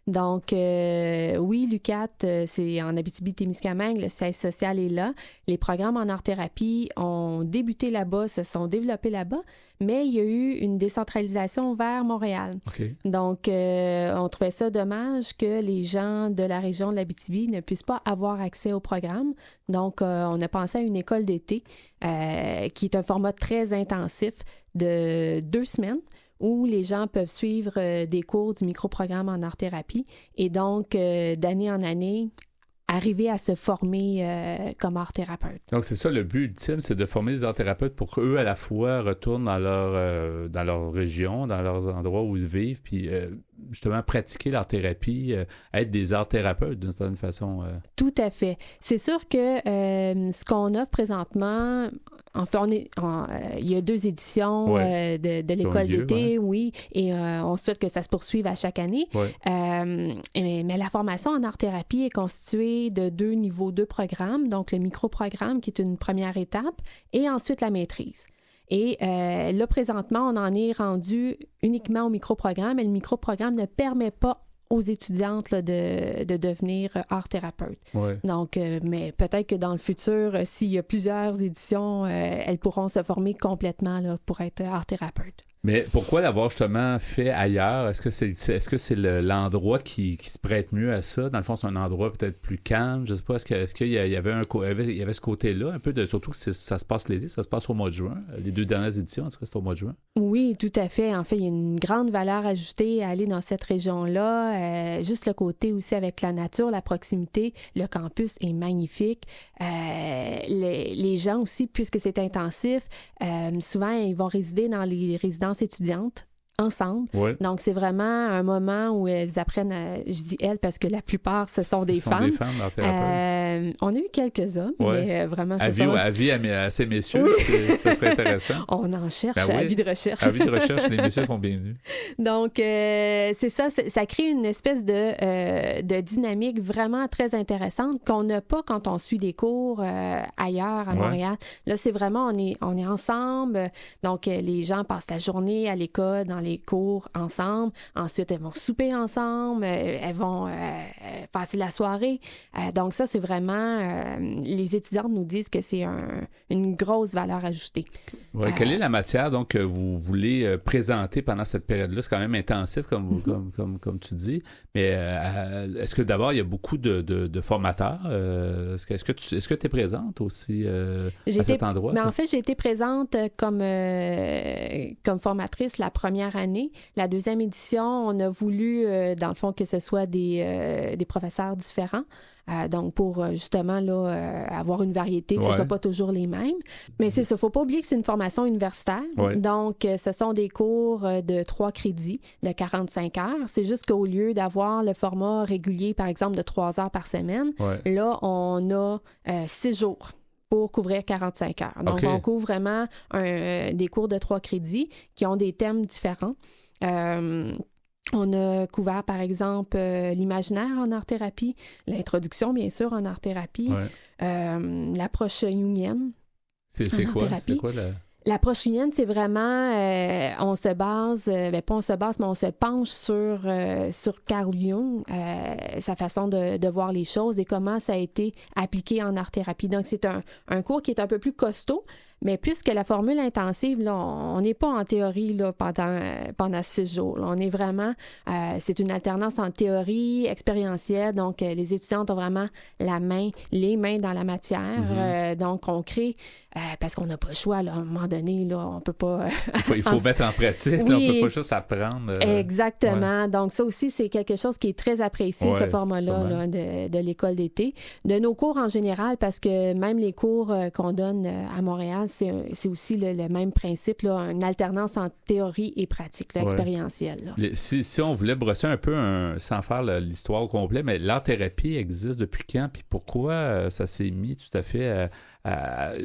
Donc, oui, l'UQAT, c'est en Abitibi-Témiscamingue, le siège social est là. Les programmes en art-thérapie ont débuté là-bas, se sont développés là-bas, mais il y a eu une décentralisation vers Montréal. Okay. Donc, on trouvait ça dommage que les gens de la région de l'Abitibi ne puissent pas avoir accès au programme. Donc, on a pensé à une école d'été qui est un format très intensif de 2 semaines, où les gens peuvent suivre des cours du microprogramme en art-thérapie et donc, d'année en année, arriver à se former comme art-thérapeute. Donc, c'est ça, le but ultime, c'est de former des art-thérapeutes pour qu'eux, à la fois, retournent dans leur région, dans leurs endroits où ils vivent, puis justement pratiquer l'art-thérapie, être des art-thérapeutes d'une certaine façon. Tout à fait. C'est sûr que ce qu'on offre présentement... En fait, il y a 2 éditions de l'école d'été, oui, et on souhaite que ça se poursuive à chaque année. Ouais. Mais la formation en art-thérapie est constituée de 2 niveaux, 2 programmes, donc le micro-programme qui est une première étape, et ensuite la maîtrise. Et là, présentement, on en est rendu uniquement au micro-programme, et le micro-programme ne permet pas aux étudiantes là, de devenir art-thérapeute. Ouais. Donc, mais peut-être que dans le futur, s'il y a plusieurs éditions, elles pourront se former complètement là, pour être art-thérapeute. Mais pourquoi l'avoir justement fait ailleurs? Est-ce que c'est l'endroit qui se prête mieux à ça? Dans le fond, c'est un endroit peut-être plus calme. Je ne sais pas, est-ce qu'il y avait ce côté-là, un peu de, surtout que ça se passe l'été, ça se passe au mois de juin. Les 2 dernières éditions, est-ce que c'est au mois de juin? Oui, tout à fait. En fait, il y a une grande valeur ajoutée à aller dans cette région-là. Juste le côté aussi avec la nature, la proximité. Le campus est magnifique. Les gens aussi, puisque c'est intensif, souvent, ils vont résider dans les résidences étudiantes ensemble. Ouais. Donc, c'est vraiment un moment où elles apprennent je dis elles parce que la plupart, ce sont des femmes. Des femmes, leurs thérapeutes. On a eu quelques hommes, Ouais. mais vraiment, c'est Avis à ces messieurs, Oui. ça serait intéressant. On en cherche, Ben oui. avis de recherche. Avis de recherche, les messieurs sont bienvenus. Donc, c'est ça, ça crée une espèce de dynamique vraiment très intéressante qu'on n'a pas quand on suit des cours ailleurs à Ouais. Montréal. Là, c'est vraiment, on est ensemble. Donc, les gens passent la journée à l'école, dans les cours ensemble. Ensuite, elles vont souper ensemble. Elles vont passer la soirée. Donc, ça, c'est vraiment... les étudiantes nous disent que c'est une grosse valeur ajoutée. Ouais, quelle est la matière donc, que vous voulez présenter pendant cette période-là? C'est quand même intensif, comme tu dis. Mais est-ce que d'abord, il y a beaucoup de formateurs? Est-ce que tu es présente aussi à cet endroit? Mais en fait, j'ai été présente comme formatrice la première année. La deuxième édition, on a voulu, dans le fond, que ce soit des professeurs différents. Donc, pour justement là, avoir une variété, que ce ne soit pas toujours les mêmes. Mais c'est ça, il ne faut pas oublier que c'est une formation universitaire. Ouais. Donc, ce sont des cours de 3 crédits de 45 heures. C'est juste qu'au lieu d'avoir le format régulier, par exemple, de 3 heures par semaine, là, on a 6 jours pour couvrir 45 heures. Donc, on couvre vraiment des cours de 3 crédits qui ont des thèmes différents. On a couvert, par exemple, l'imaginaire en art-thérapie, l'introduction, bien sûr, en art-thérapie, l'approche jungienne. C'est quoi? C'est quoi L'approche jungienne, c'est vraiment, on se base, pas on se base, mais on se penche sur Carl Jung, sa façon de voir les choses et comment ça a été appliqué en art-thérapie. Donc, c'est un cours qui est un peu plus costaud, mais puisque la formule intensive, là, on n'est pas en théorie là, pendant 6 jours. Là. On est vraiment, c'est une alternance en théorie expérientielle. Donc, les étudiantes ont vraiment les mains dans la matière. Donc, on crée, parce qu'on n'a pas le choix, là, à un moment donné, là, on peut pas... il faut mettre en pratique, oui, là, on peut pas juste apprendre. Exactement. Ouais. Donc, ça aussi, c'est quelque chose qui est très apprécié, ce format-là là, de l'école d'été. De nos cours en général, parce que même les cours qu'on donne à Montréal, c'est aussi le même principe, là, une alternance en théorie et pratique, là, expérientielle. Là. Si on voulait brosser un peu, sans faire l'histoire au complet, mais l'art-thérapie existe depuis quand? Puis pourquoi ça s'est mis tout à fait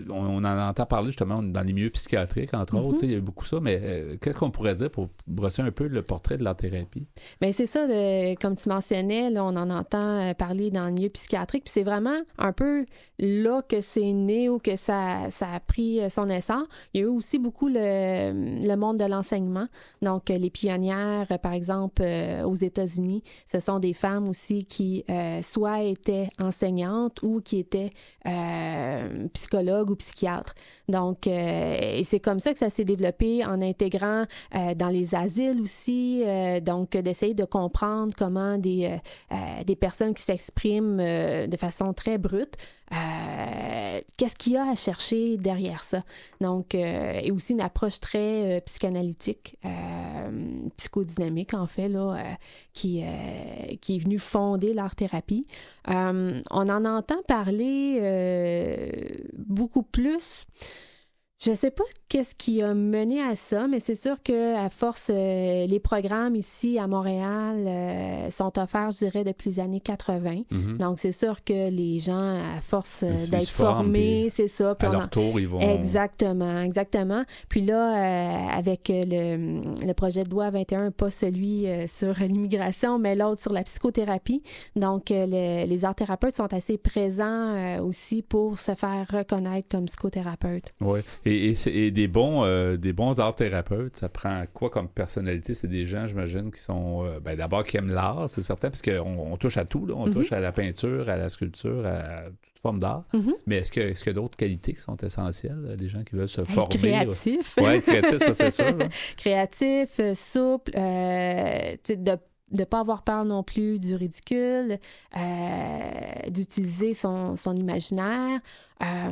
on en entend parler justement dans les milieux psychiatriques, entre autres, il y a beaucoup ça, mais qu'est-ce qu'on pourrait dire pour brosser un peu le portrait de l'art-thérapie? Bien, c'est ça, comme tu mentionnais, là, on en entend parler dans le milieu psychiatrique, puis c'est vraiment un peu là que c'est né ou que ça a pris son essor. Il y a eu aussi beaucoup le monde de l'enseignement, donc les pionnières, par exemple, aux États-Unis, ce sont des femmes aussi qui soit étaient enseignantes ou qui étaient psychologue ou psychiatre. Donc, et c'est comme ça que ça s'est développé en intégrant dans les asiles aussi, donc d'essayer de comprendre comment des personnes qui s'expriment de façon très brute, qu'est-ce qu'il y a à chercher derrière ça. Donc, et aussi une approche très psychanalytique, psychodynamique en fait, là, qui est venue fonder l'art-thérapie. On en entend parler beaucoup plus. Je ne sais pas qu'est-ce qui a mené à ça, mais c'est sûr qu'à force, les programmes ici à Montréal sont offerts, je dirais, depuis les années 80. Donc, c'est sûr que les gens, à force d'être formés, c'est ça. Puis à leur tour, ils vont... Exactement. Puis là, avec le projet de loi 21, pas celui sur l'immigration, mais l'autre sur la psychothérapie. Donc, les art-thérapeutes sont assez présents aussi pour se faire reconnaître comme psychothérapeutes. Oui. Et des bons art-thérapeutes, ça prend quoi comme personnalité? C'est des gens, j'imagine, qui sont d'abord qui aiment l'art, c'est certain, parce qu'on touche à tout, là. On touche à la peinture, à la sculpture, à toute forme d'art. Mais est-ce qu'il y a d'autres qualités qui sont essentielles, des gens qui veulent se former? Créatif. Oui, créatif, ça c'est sûr. Là. Créatif, souple, de ne pas avoir peur non plus du ridicule, d'utiliser son imaginaire.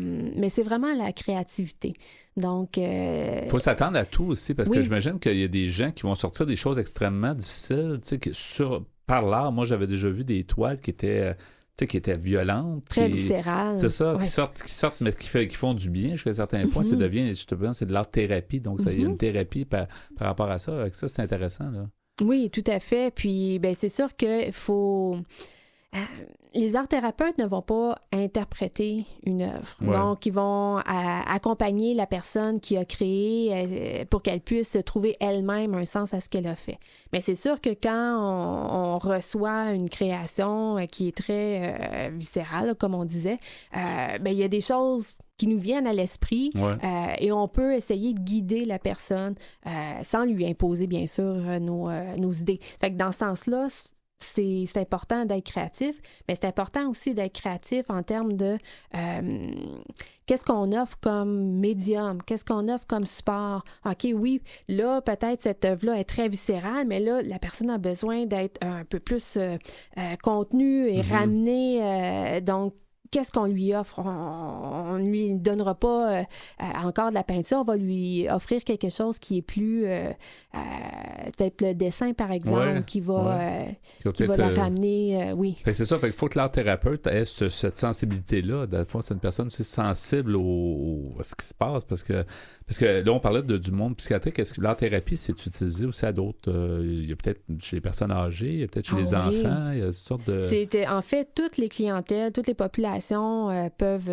Mais c'est vraiment la créativité. Donc... il faut s'attendre à tout aussi, parce que j'imagine qu'il y a des gens qui vont sortir des choses extrêmement difficiles, par l'art. Moi, j'avais déjà vu des toiles qui étaient... qui étaient violentes. Très viscérales. C'est ça, ouais. qui sortent, mais qui font du bien jusqu'à un certain point. Ça devient, justement, c'est de l'art-thérapie. Donc, il y a une thérapie par rapport à ça. Avec ça, c'est intéressant, là. Oui, tout à fait. Puis, ben c'est sûr qu'il faut... les art-thérapeutes ne vont pas interpréter une œuvre. Ouais. Donc, ils vont accompagner la personne qui a créé pour qu'elle puisse trouver elle-même un sens à ce qu'elle a fait. Mais c'est sûr que quand on reçoit une création qui est très viscérale, comme on disait, ben, il y a des choses qui nous viennent à l'esprit et on peut essayer de guider la personne sans lui imposer, bien sûr, nos idées. Fait que dans ce sens-là, c'est important d'être créatif, mais c'est important aussi d'être créatif en termes de qu'est-ce qu'on offre comme médium, qu'est-ce qu'on offre comme support. OK, oui, là, peut-être cette œuvre-là est très viscérale, mais là, la personne a besoin d'être un peu plus contenue et ramenée. Donc, qu'est-ce qu'on lui offre? On ne lui donnera pas encore de la peinture, on va lui offrir quelque chose qui est plus... peut-être le dessin, par exemple, qui va la ramener, oui. Fait que c'est ça, fait qu'il faut que l'art-thérapeute ait cette sensibilité-là. Dans le fond, c'est une personne aussi sensible à ce qui se passe, parce que là, on parlait du monde psychiatrique. Est-ce que l'art-thérapie, c'est utilisé aussi à d'autres... il y a peut-être chez les personnes âgées, il y a peut-être chez les enfants, il y a toutes sortes de... En fait, toutes les clientèles, toutes les populations peuvent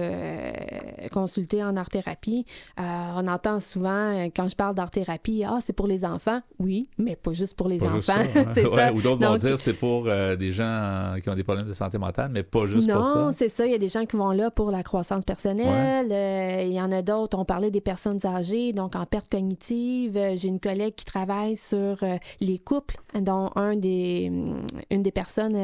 consulter en art-thérapie. On entend souvent, quand je parle d'art-thérapie, c'est pour les enfants. Oui, mais pas juste pour les enfants. C'est ça. Ou d'autres vont dire c'est pour des gens qui ont des problèmes de santé mentale, mais pas juste pour ça. Non, c'est ça. Il y a des gens qui vont là pour la croissance personnelle. Il y en a d'autres. On parlait des personnes âgées, donc en perte cognitive. J'ai une collègue qui travaille sur les couples, dont une des personnes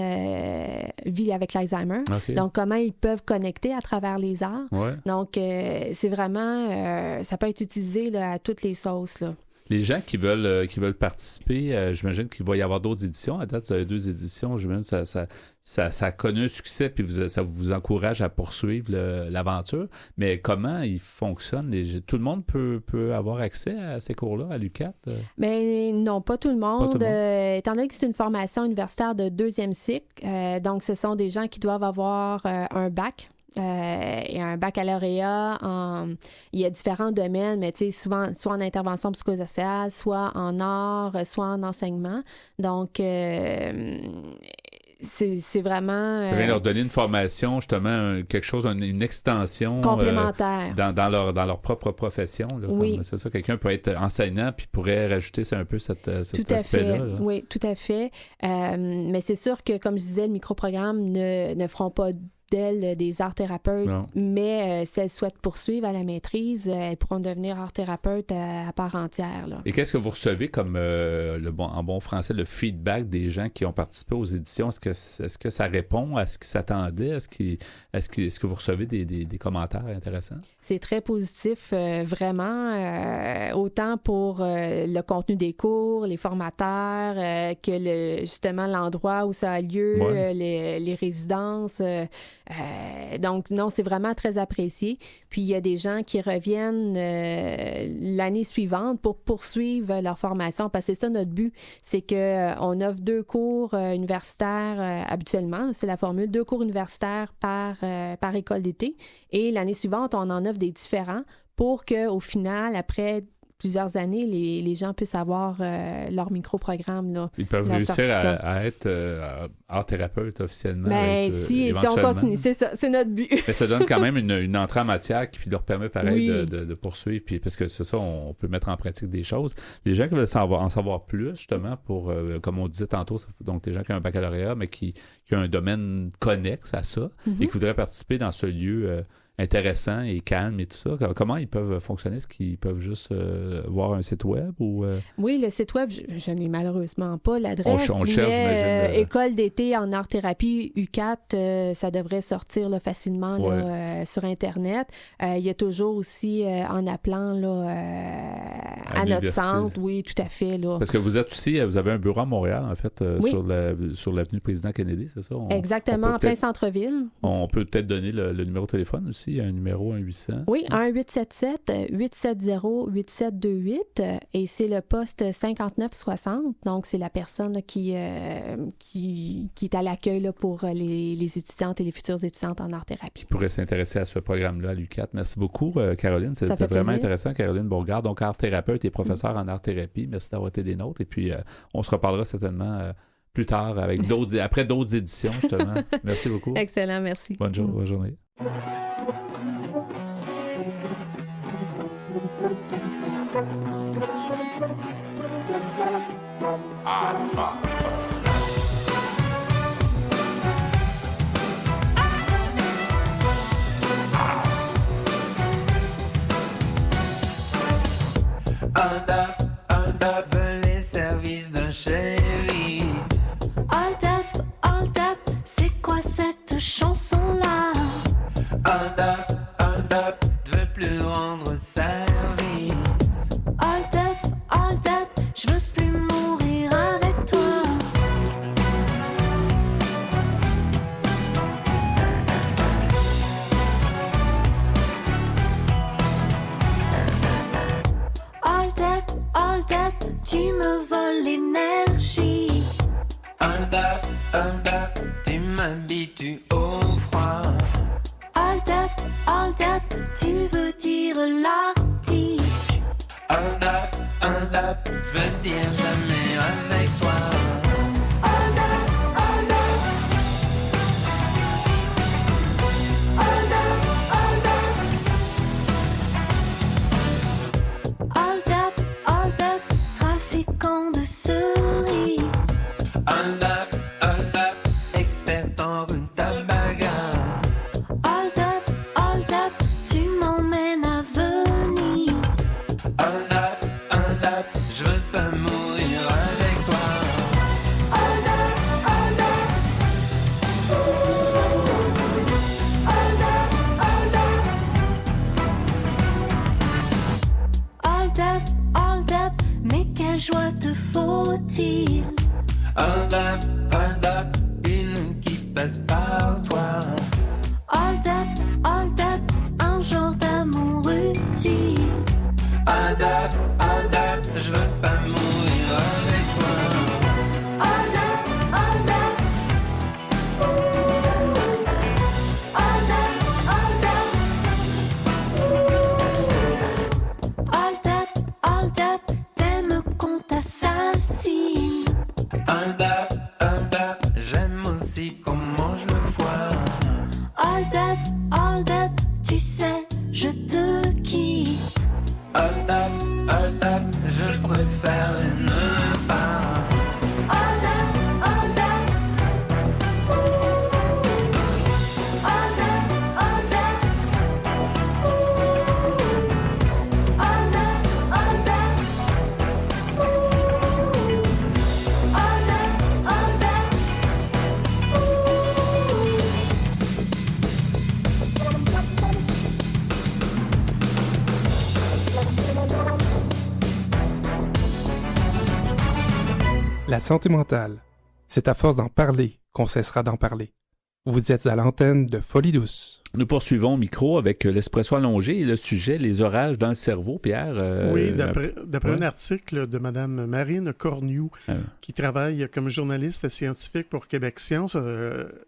vit avec l'Alzheimer. Okay. Donc, comment ils peuvent connecter à travers les arts. Ouais. Donc, c'est vraiment... ça peut être utilisé là, à toutes les sauces, là. Les gens qui veulent participer, j'imagine qu'il va y avoir d'autres éditions. À date, vous avez 2 éditions. J'imagine que ça a connu un succès, puis ça vous encourage à poursuivre l'aventure. Mais comment il fonctionne? Tout le monde peut avoir accès à ces cours-là, à l'UQAT? Mais non, pas tout le monde. Étant donné que c'est une formation universitaire de 2e cycle, donc ce sont des gens qui doivent avoir un bac. Et un baccalauréat il y a différents domaines, mais tu sais, souvent soit en intervention psychosociale, soit en art, soit en enseignement. Donc, c'est vraiment... Ça vient leur donner une formation, justement, quelque chose, une extension... complémentaire. Dans leur propre profession. Là, oui. C'est ça, quelqu'un peut être enseignant puis pourrait rajouter un peu cet aspect-là. Là. Oui, tout à fait. Mais c'est sûr que, comme je disais, le microprogramme ne feront pas d'elles des art-thérapeutes, mais si elles souhaitent poursuivre à la maîtrise, elles pourront devenir art-thérapeutes à part entière. Là. Et qu'est-ce que vous recevez comme, en bon français, le feedback des gens qui ont participé aux éditions? Est-ce que ça répond à ce qu'ils s'attendaient? Est-ce que vous recevez des commentaires intéressants? C'est très positif, vraiment, autant pour le contenu des cours, les formateurs, que justement l'endroit où ça a lieu, les résidences. Donc, non, c'est vraiment très apprécié. Puis, il y a des gens qui reviennent l'année suivante pour poursuivre leur formation, parce que c'est ça notre but, c'est qu'on offre 2 cours universitaires habituellement, c'est la formule, 2 cours universitaires par école d'été, et l'année suivante, on en offre des différents pour qu'au final, après plusieurs années, les gens puissent avoir leur micro-programme. Là, ils peuvent réussir à être art-thérapeute officiellement. Ben, si on continue, c'est ça, c'est notre but. Mais ça donne quand même une entrée en matière qui leur permet pareil de poursuivre, puis, parce que c'est ça, on peut mettre en pratique des choses. Les gens qui veulent en savoir plus, justement, pour, comme on disait tantôt, donc des gens qui ont un baccalauréat, mais qui ont un domaine connexe à ça, et qui voudraient participer dans ce lieu intéressant et calme et tout ça. Comment ils peuvent fonctionner? Est-ce qu'ils peuvent juste voir un site web? Ou Oui, le site web, je n'ai malheureusement pas l'adresse. On cherche, j'imagine. École d'été en art-thérapie, UQAT, ça devrait sortir là, facilement là, sur Internet. Il y a toujours aussi, en appelant là, à notre centre, oui, tout à fait. Là. Parce que vous avez un bureau à Montréal, en fait, sur l'avenue Président Kennedy, c'est ça? Exactement, en plein centre-ville. On peut peut-être donner le numéro de téléphone aussi. aussi, il y a un numéro, un 800. Oui, 1-877-870-8728 et c'est le poste 5960. Donc, c'est la personne là, qui est à l'accueil là, pour les étudiantes et les futures étudiantes en art-thérapie. Qui pourraient s'intéresser à ce programme-là à l'UQAT. Merci beaucoup, Caroline. C'était vraiment intéressant. Caroline Bourgard, donc art-thérapeute et professeure en art-thérapie. Merci d'avoir été des nôtres. Et puis, on se reparlera certainement plus tard avec après d'autres éditions, justement. Merci beaucoup. Excellent, merci. Bonne journée. Hold up, les services d'un shérif. Hold up, c'est quoi cette chanson-là? Hold up, je veux plus rendre service. Hold up, je veux plus mourir avec toi. Hold up, tu me voles l'énergie. Hold up, tu m'habitues au froid. Hold up, tu veux dire l'arctique. Hold up, je veux dire jamais avec toi. Hold up, hold up. Hold up, trafiquant de cerises. Hold up, expert en rutabaga. Hold up, tu m'emmènes à Venise. Hold up, je veux pas mourir avec toi. Hold up. Hold up, mais quelle joie te faut-il? Hold up, une qui passe par toi. Hold up, un genre d'amour utile. Hold up, je veux pas mourir avec toi. Hold up. Hold up, t'aimes qu'on t'assassine. Hold up, j'aime aussi comment je le vois. Hold up, tu sais, je te quitte. Hold up, je préfère ne pas. Hold up. Hold up. Hold up. Hold up. Hold up. La santé mentale, c'est à force d'en parler qu'on cessera d'en parler. Vous êtes à l'antenne de Folie douce. Nous poursuivons au micro avec l'Espresso allongé et le sujet, les orages dans le cerveau, Pierre. Oui, d'après un article de Mme Marine Cornu, qui travaille comme journaliste scientifique pour Québec Science.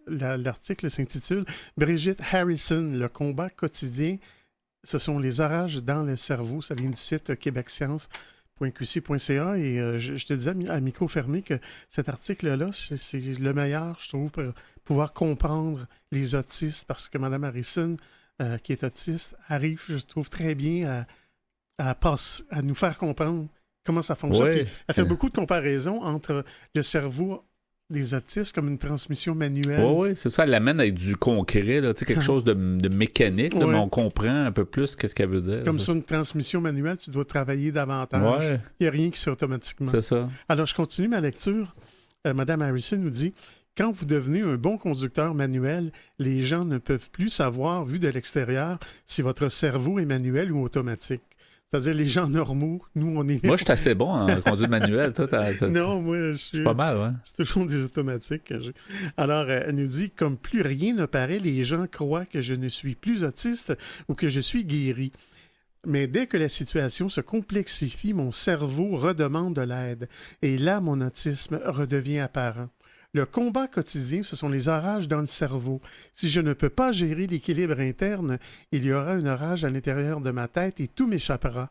L'article s'intitule « Brigitte Harrison, le combat quotidien, ce sont les orages dans le cerveau ». Ça vient du site québecscience.qc.ca et je te disais à micro fermé que cet article-là, c'est le meilleur, je trouve, pour pouvoir comprendre les autistes, parce que Mme Harrison, qui est autiste, arrive, je trouve, très bien à nous faire comprendre comment ça fonctionne. Ouais. Puis, elle fait beaucoup de comparaisons entre le cerveau des autistes comme une transmission manuelle. Oui, c'est ça. Elle l'amène avec du concret, là, quelque chose de mécanique, là, mais on comprend un peu plus qu'est-ce qu'elle veut dire. Comme sur une transmission manuelle, tu dois travailler davantage. Ouais. Il n'y a rien qui se fait automatiquement. C'est ça. Alors, je continue ma lecture. Mme Harrison nous dit « Quand vous devenez un bon conducteur manuel, les gens ne peuvent plus savoir, vu de l'extérieur, si votre cerveau est manuel ou automatique. C'est-à-dire les gens normaux, nous, on est... Moi, je suis assez bon en conduite manuelle. Toi, Non, moi, je suis... pas mal, ouais. C'est toujours des automatiques que j'ai. Alors, elle nous dit, comme plus rien ne paraît, les gens croient que je ne suis plus autiste ou que je suis guéri. Mais dès que la situation se complexifie, mon cerveau redemande de l'aide. Et là, mon autisme redevient apparent. Le combat quotidien, ce sont les orages dans le cerveau. Si je ne peux pas gérer l'équilibre interne, il y aura un orage à l'intérieur de ma tête et tout m'échappera.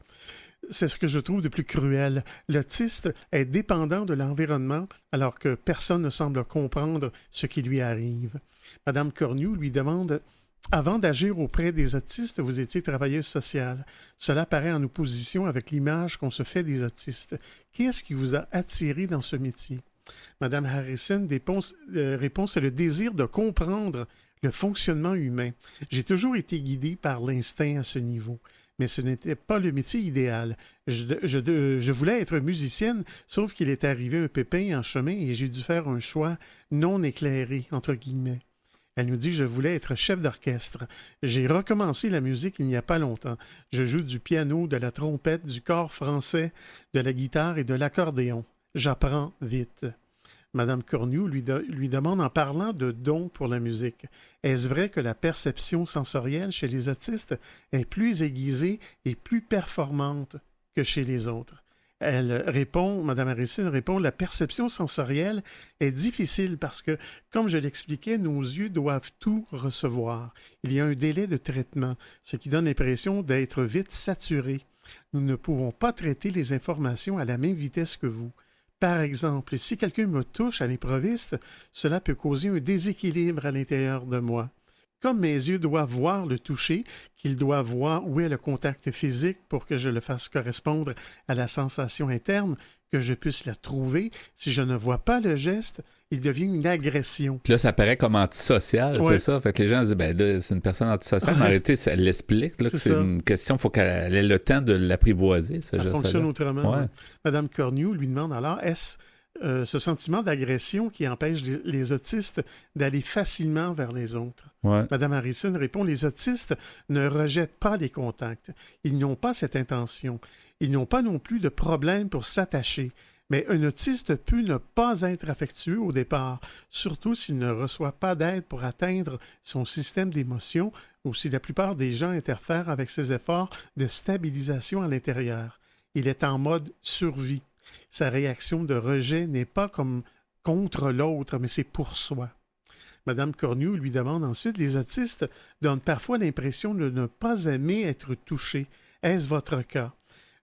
C'est ce que je trouve de plus cruel. L'autiste est dépendant de l'environnement alors que personne ne semble comprendre ce qui lui arrive. Madame Cornu lui demande « Avant d'agir auprès des autistes, vous étiez travailleuse sociale. Cela paraît en opposition avec l'image qu'on se fait des autistes. Qu'est-ce qui vous a attiré dans ce métier? » Madame Harrison répond, c'est le désir de comprendre le fonctionnement humain. J'ai toujours été guidée par l'instinct à ce niveau, mais ce n'était pas le métier idéal. Je voulais être musicienne, sauf qu'il est arrivé un pépin en chemin et j'ai dû faire un choix non éclairé, entre guillemets. Elle nous dit « Je voulais être chef d'orchestre. J'ai recommencé la musique il n'y a pas longtemps. Je joue du piano, de la trompette, du cor français, de la guitare et de l'accordéon. J'apprends vite. » Madame Cornu lui demande en parlant de dons pour la musique. Est-ce vrai que la perception sensorielle chez les autistes est plus aiguisée et plus performante que chez les autres? Elle répond, Madame Harrison répond, la perception sensorielle est difficile parce que, comme je l'expliquais, nos yeux doivent tout recevoir. Il y a un délai de traitement, ce qui donne l'impression d'être vite saturé. Nous ne pouvons pas traiter les informations à la même vitesse que vous. Par exemple, si quelqu'un me touche à l'improviste, cela peut causer un déséquilibre à l'intérieur de moi. Comme mes yeux doivent voir le toucher, qu'ils doivent voir où est le contact physique pour que je le fasse correspondre à la sensation interne, que je puisse la trouver, si je ne vois pas le geste, il devient une agression. Puis là, ça paraît comme antisocial, ouais. C'est ça? Fait que les gens se disent, ben là, c'est une personne antisociale, mais arrêtez, elle l'explique, là, que c'est une question, il faut qu'elle ait le temps de l'apprivoiser. Ça fonctionne autrement. Ouais. Ouais. Madame Cornu lui demande alors, est-ce ce sentiment d'agression qui empêche les autistes d'aller facilement vers les autres? Ouais. Madame Harrison répond, les autistes ne rejettent pas les contacts. Ils n'ont pas cette intention. Ils n'ont pas non plus de problème pour s'attacher. Mais un autiste peut ne pas être affectueux au départ, surtout s'il ne reçoit pas d'aide pour atteindre son système d'émotion ou si la plupart des gens interfèrent avec ses efforts de stabilisation à l'intérieur. Il est en mode survie. Sa réaction de rejet n'est pas comme contre l'autre, mais c'est pour soi. Madame Cornu lui demande ensuite, les autistes donnent parfois l'impression de ne pas aimer être touchés. Est-ce votre cas?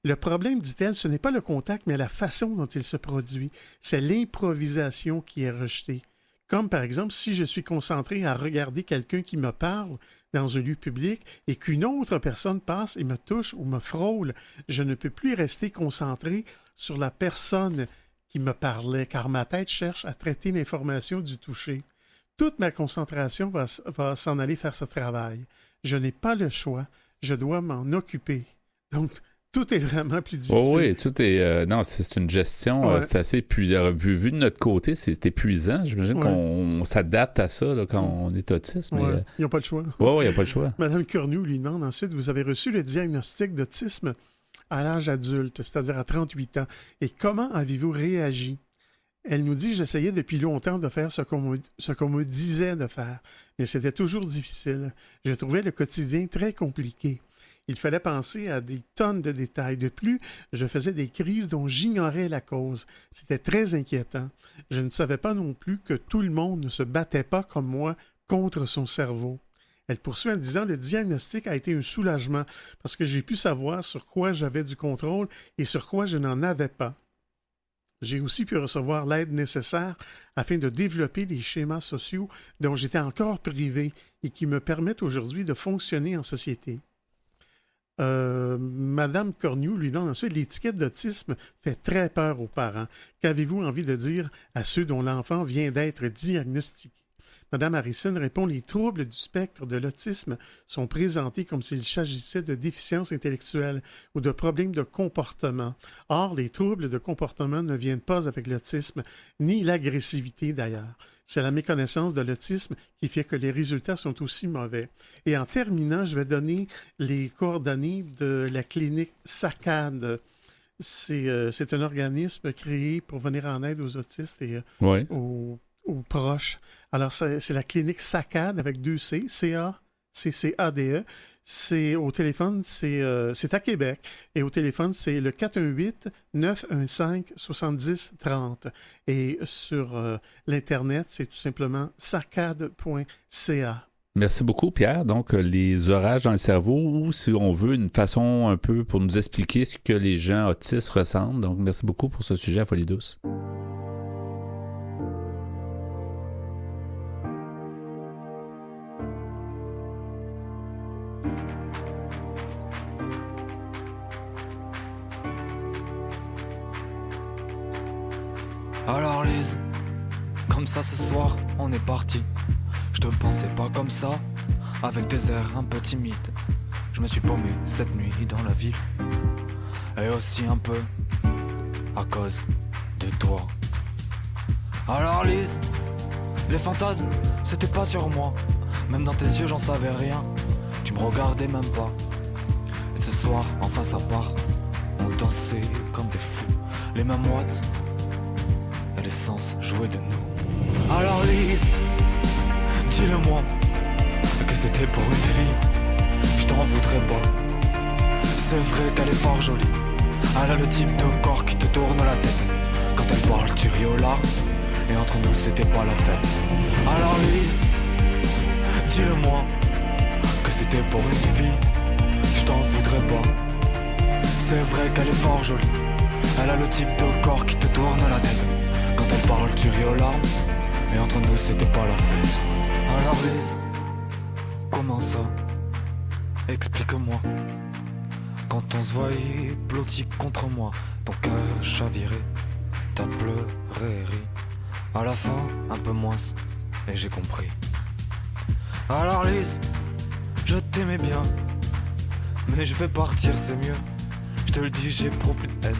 Le problème, dit-elle, ce n'est pas le contact, mais la façon dont il se produit. C'est l'improvisation qui est rejetée. Comme par exemple, si je suis concentré à regarder quelqu'un qui me parle dans un lieu public et qu'une autre personne passe et me touche ou me frôle, je ne peux plus rester concentré sur la personne qui me parlait, car ma tête cherche à traiter l'information du toucher. Toute ma concentration va s'en aller faire ce travail. Je n'ai pas le choix. Je dois m'en occuper. Donc, tout est vraiment plus difficile. Oh oui, tout est... non, c'est une gestion, ouais. C'est assez épuisant. Vu de notre côté, c'est épuisant. J'imagine ouais. qu'on s'adapte à ça là, quand on est autiste. Mais, ouais. Ils n'ont pas le choix. Oui, il n'y a pas le choix. Madame Cornu lui demande ensuite, vous avez reçu le diagnostic d'autisme à l'âge adulte, c'est-à-dire à 38 ans. Et comment avez-vous réagi? Elle nous dit, j'essayais depuis longtemps de faire ce qu'on me disait de faire, mais c'était toujours difficile. Je trouvais le quotidien très compliqué. Il fallait penser à des tonnes de détails. De plus, je faisais des crises dont j'ignorais la cause. C'était très inquiétant. Je ne savais pas non plus que tout le monde ne se battait pas comme moi contre son cerveau. Elle poursuit en disant, le diagnostic a été un soulagement parce que j'ai pu savoir sur quoi j'avais du contrôle et sur quoi je n'en avais pas. J'ai aussi pu recevoir l'aide nécessaire afin de développer les schémas sociaux dont j'étais encore privé et qui me permettent aujourd'hui de fonctionner en société. Madame Cornu lui donne ensuite, l'étiquette d'autisme fait très peur aux parents. Qu'avez-vous envie de dire à ceux dont l'enfant vient d'être diagnostiqué? Madame Harrison répond, les troubles du spectre de l'autisme sont présentés comme s'il s'agissait de déficiences intellectuelles ou de problèmes de comportement. Or, les troubles de comportement ne viennent pas avec l'autisme, ni l'agressivité d'ailleurs. C'est la méconnaissance de l'autisme qui fait que les résultats sont aussi mauvais. Et en terminant, je vais donner les coordonnées de la clinique SACAD. C'est un organisme créé pour venir en aide aux autistes et aux proches. Alors, c'est la clinique SACAD avec 2 C, C-A-C-C-A-D-E. C'est au téléphone, c'est à Québec. Et au téléphone, c'est le 418-915-7030. Et sur l'Internet, c'est tout simplement sacad.ca. Merci beaucoup, Pierre. Donc, les orages dans le cerveau, ou si on veut, une façon un peu pour nous expliquer ce que les gens autistes ressentent. Donc, merci beaucoup pour ce sujet à Folie Douce. Alors Lise, comme ça ce soir, on est parti. Je te pensais pas comme ça, avec des airs un peu timides. Je me suis paumé cette nuit dans la ville, et aussi un peu à cause de toi. Alors Lise, les fantasmes, c'était pas sur moi. Même dans tes yeux j'en savais rien, tu me regardais même pas. Et ce soir, enfin ça part, on dansait comme des fous. Les mêmes watts et les sens jouaient de nous. Alors Lise, dis-le-moi, que c'était pour une fille, je t'en voudrais pas. C'est vrai qu'elle est fort jolie, elle a le type de corps qui te tourne la tête. Quand elle parle tu ris aux larmes, et entre nous c'était pas la fête. Alors Lise, dis-le-moi, que c'était pour une fille, je t'en voudrais pas. C'est vrai qu'elle est fort jolie, elle a le type de corps qui te tourne la tête. Quand elle parle tu ris aux larmes, et entre nous c'était pas la fête. Alors Lise, comment ça? Explique-moi. Quand on se voyait blotti contre moi, ton cœur chaviré, t'as pleuré et ri. À la fin, un peu moins, et j'ai compris. Alors Lise, je t'aimais bien, mais je vais partir, c'est mieux. Je te le dis, j'éprouve plus de haine.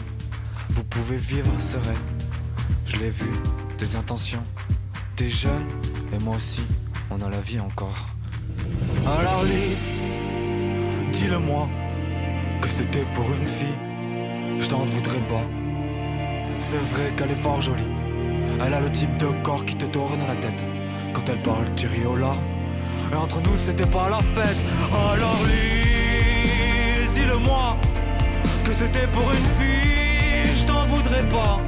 Vous pouvez vivre sereine. Je l'ai vu, tes intentions. T'es jeune, et moi aussi, on a la vie encore. Alors Lise, dis-le-moi, que c'était pour une fille, je t'en voudrais pas. C'est vrai qu'elle est fort jolie, elle a le type de corps qui te tourne la tête. Quand elle parle, tu ris aux larmes, et entre nous c'était pas la fête. Alors Lise, dis-le-moi, que c'était pour une fille, je t'en voudrais pas.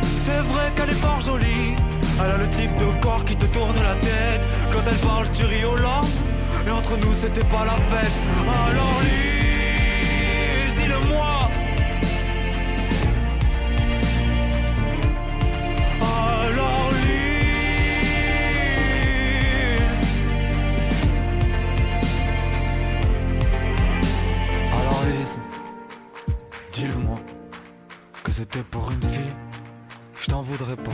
C'est vrai qu'elle est fort jolie, elle a le type de corps qui te tourne la tête. Quand elle parle, tu ris aux larmes, et entre nous c'était pas la fête. Alors Lise, dis-le-moi. Alors Lise. Alors Lise, dis-le-moi, que c'était pour une fille, je t'en voudrais pas.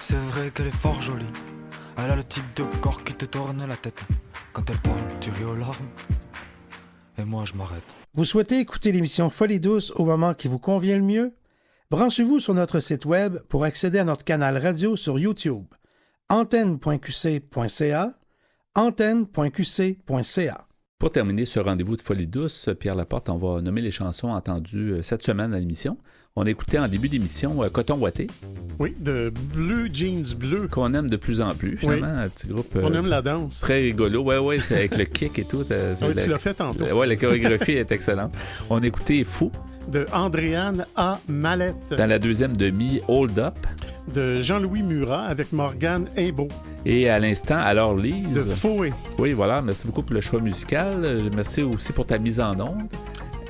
C'est vrai qu'elle est fort jolie, elle a le type de corps qui te tourne la tête. Quand elle parle, tu ris aux larmes, et moi je m'arrête. Vous souhaitez écouter l'émission Folie Douce au moment qui vous convient le mieux? Branchez-vous sur notre site web pour accéder à notre canal radio sur YouTube. antenne.qc.ca, antenne.qc.ca. Pour terminer ce rendez-vous de Folie Douce, Pierre Laporte, on va nommer les chansons entendues cette semaine à l'émission. On a écouté en début d'émission Coton Ouaté. Oui, de Bleu Jeans Bleu. Qu'on aime de plus en plus, finalement, oui. Un petit groupe. On aime la danse. Très rigolo. Oui, c'est avec le kick et tout. Oui, tu l'as fait tantôt. Oui, la chorégraphie est excellente. On a écouté Fou. De Andréane A. Mallette. Dans la deuxième demi, Hold Up. De Jean-Louis Murat avec Morgane Imbeau. Et à l'instant, alors Lise. De Fouet. Oui, voilà. Merci beaucoup pour le choix musical. Merci aussi pour ta mise en onde.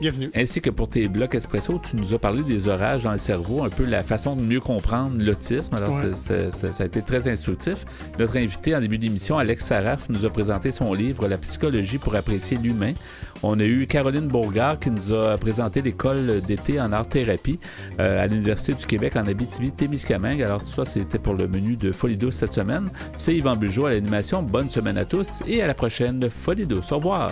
Bienvenue. Ainsi que pour tes blocs espresso, tu nous as parlé des orages dans le cerveau, un peu la façon de mieux comprendre l'autisme. Alors, ouais. Ça a été très instructif. Notre invité en début d'émission, Alex Sarraf, nous a présenté son livre « La psychologie pour apprécier l'humain ». On a eu Caroline Bourgard qui nous a présenté l'école d'été en art-thérapie à l'Université du Québec en Abitibi-Témiscamingue. Alors, tout ça, c'était pour le menu de Folie Douce cette semaine. C'est Yvan Bugeaud à l'animation. Bonne semaine à tous et à la prochaine Folie Douce. Au revoir.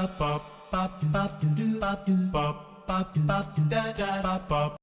pop pop pop pop pop pop pop pop